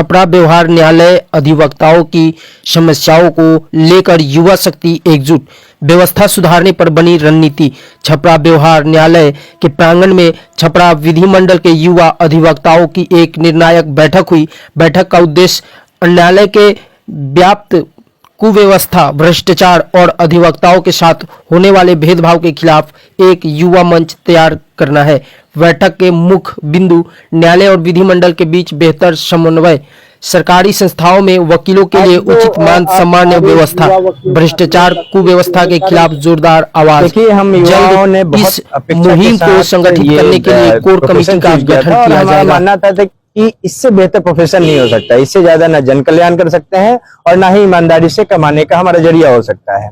छपरा व्यवहार न्यायालय अधिवक्ताओं की समस्याओं को लेकर युवा शक्ति एकजुट, व्यवस्था सुधारने पर बनी रणनीति। छपरा व्यवहार न्यायालय के प्रांगण में छपरा विधिमंडल के युवा अधिवक्ताओं की एक निर्णायक बैठक हुई। बैठक का उद्देश्य न्यायालय के व्याप्त कुव्यवस्था, भ्रष्टाचार और अधिवक्ताओं के साथ होने वाले भेदभाव के खिलाफ एक युवा मंच तैयार करना है। बैठक के मुख्य बिंदु न्यायालय और विधिमंडल के बीच बेहतर समन्वय, सरकारी संस्थाओं में वकीलों के लिए उचित मान सम्मान व्यवस्था, भ्रष्टाचार कुव्यवस्था के खिलाफ जोरदार आवाज। जल्द इस मुहिम को संगठित करने के लिए कोर कमेटी का गठन किया जाएगा। कि इससे बेहतर प्रोफेशन नहीं हो सकता, इससे ज्यादा ना जन कल्याण कर सकते हैं और ना ही ईमानदारी से कमाने का हमारा जरिया हो सकता है।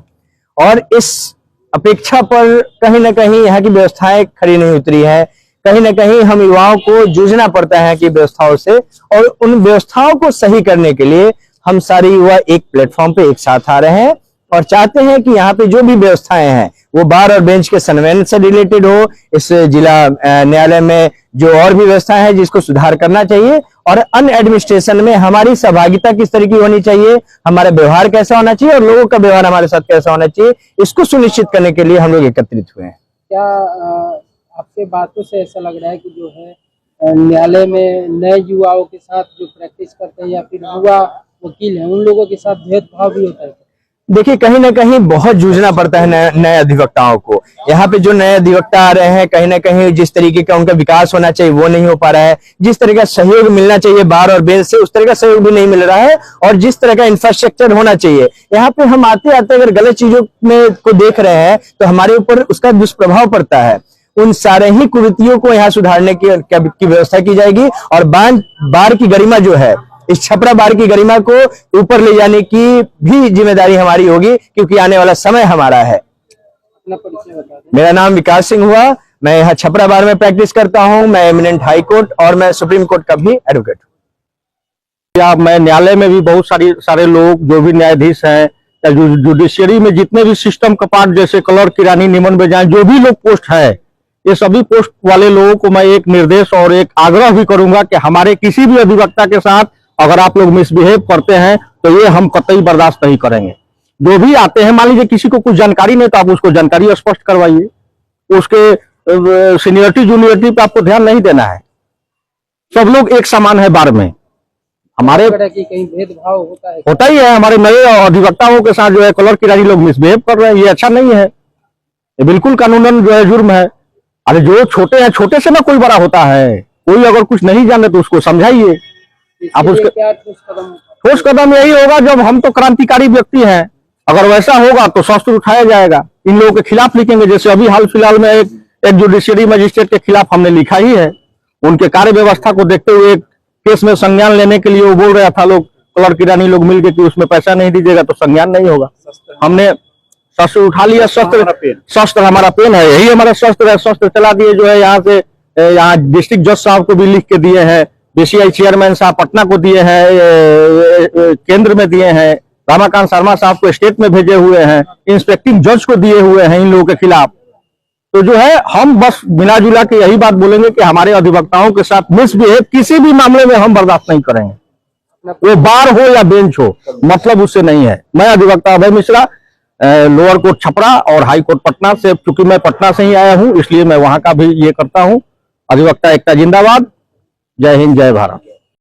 और इस अपेक्षा पर कहीं ना कहीं यहाँ की व्यवस्थाएं खड़ी नहीं उतरी है। कहीं ना कहीं हम युवाओं को जूझना पड़ता है कि व्यवस्थाओं से, और उन व्यवस्थाओं को सही करने के लिए हम सारे युवा एक प्लेटफॉर्म पे एक साथ आ रहे हैं और चाहते हैं कि यहाँ पे जो भी व्यवस्थाएं हैं वो बार और बेंच के समन्वय से रिलेटेड हो। इस जिला न्यायालय में जो और भी व्यवस्थाएं हैं जिसको सुधार करना चाहिए, और अन्य एडमिनिस्ट्रेशन में हमारी सहभागिता किस तरह की होनी चाहिए, हमारा व्यवहार कैसा होना चाहिए और लोगों का व्यवहार हमारे साथ कैसा होना चाहिए, इसको सुनिश्चित करने के लिए हम लोग एकत्रित हुए हैं। क्या आपके बातों से ऐसा लग रहा है कि जो है न्यायालय में नए युवाओं के साथ जो प्रैक्टिस करते हैं या फिर युवा वकील हैं उन लोगों के साथ भेदभाव भी होता है? देखिए, कहीं ना कहीं बहुत जूझना पड़ता है नए अधिवक्ताओं को। यहाँ पे जो नए अधिवक्ता आ रहे हैं, कहीं ना कहीं जिस तरीके का उनका विकास होना चाहिए वो नहीं हो पा रहा है, जिस तरह का सहयोग मिलना चाहिए बार और बेंच से उस तरह का सहयोग भी नहीं मिल रहा है, और जिस तरह का इंफ्रास्ट्रक्चर होना चाहिए, यहाँ पे हम आते आते अगर गलत चीजों में को देख रहे हैं तो हमारे ऊपर उसका दुष्प्रभाव पड़ता है। उन सारे ही कुरीतियों को यहाँ सुधारने की व्यवस्था की जाएगी, और बार की गरिमा जो है, इस छपरा बार की गरिमा को ऊपर ले जाने की भी जिम्मेदारी हमारी होगी, क्योंकि आने वाला समय हमारा है। मेरा नाम विकास सिंह हुआ, मैं यहाँ छपरा बार में प्रैक्टिस करता हूँ। मैं एमिनेंट हाई कोर्ट और मैं सुप्रीम कोर्ट का भी एडवोकेट हूँ। मैं न्यायालय में भी बहुत सारे लोग जो भी न्यायाधीश हैं या जुडिशियरी में जितने भी सिस्टम का पार्ट जैसे क्लर्क, किरानी, निमन बेजान जो भी लोग पोस्ट है, ये सभी पोस्ट वाले लोगों को मैं एक निर्देश और एक आग्रह भी करूंगा कि हमारे किसी भी अधिवक्ता के साथ अगर आप लोग मिसबिहेव करते हैं तो ये हम कतई बर्दाश्त नहीं करेंगे। जो भी आते हैं, मान लीजिए किसी को कुछ जानकारी नहीं तो आप उसको जानकारी स्पष्ट करवाइए। उसके सीनियरिटी जूनियरिटी पे आपको ध्यान नहीं देना है। सब लोग एक समान है बार में। हमारे कहीं भेदभाव होता ही है। हमारे नए अधिवक्ताओं के साथ जो है क्लर्क किरानी लोग मिसबिहेव कर रहे हैं, ये अच्छा नहीं है। ये बिल्कुल कानूनन जो है जुर्म है। अरे जो छोटे हैं, छोटे से ना कोई बड़ा होता है। कोई अगर कुछ नहीं जाने तो उसको समझाइए। आप उसके ठोस कदम यही होगा, जब हम तो क्रांतिकारी व्यक्ति हैं, अगर वैसा होगा तो शस्त्र उठाया जाएगा। इन लोगों के खिलाफ लिखेंगे, जैसे अभी हाल फिलहाल में एक जुडिशियरी मजिस्ट्रेट के खिलाफ हमने लिखा ही है। उनके कार्य व्यवस्था को देखते हुए एक केस में संज्ञान लेने के लिए वो बोल रहा था, लोग क्लर्क किरानी लोग मिलकर कि उसमें पैसा नहीं दीजिएगा तो संज्ञान नहीं होगा। हमने शस्त्र उठा लिया। शस्त्र हमारा पेन है, यही हमारा शस्त्र है। शस्त्र चला दिए जो है यहाँ से, यहाँ डिस्ट्रिक्ट जज साहब को भी लिख के दिए हैं, बीसीआई चेयरमैन साहब पटना को दिए हैं, केंद्र में दिए हैं, रामाकांत शर्मा साहब को स्टेट में भेजे हुए हैं, इंस्पेक्टिंग जज को दिए हुए हैं इन लोगों के खिलाफ। तो जो है हम बस मिला जुला के यही बात बोलेंगे कि हमारे अधिवक्ताओं के साथ मिसबिहेव किसी भी मामले में हम बर्दाश्त नहीं करेंगे। वो बार हो या बेंच हो, मतलब उससे नहीं है। मैं अधिवक्ता अभय मिश्रा, लोअर कोर्ट छपरा और हाई कोर्ट पटना से, चूंकि मैं पटना से ही आया हूं इसलिए मैं वहां का भी ये करता हूं। अधिवक्ता एकता जिंदाबाद। जय हिंद, जय भारत।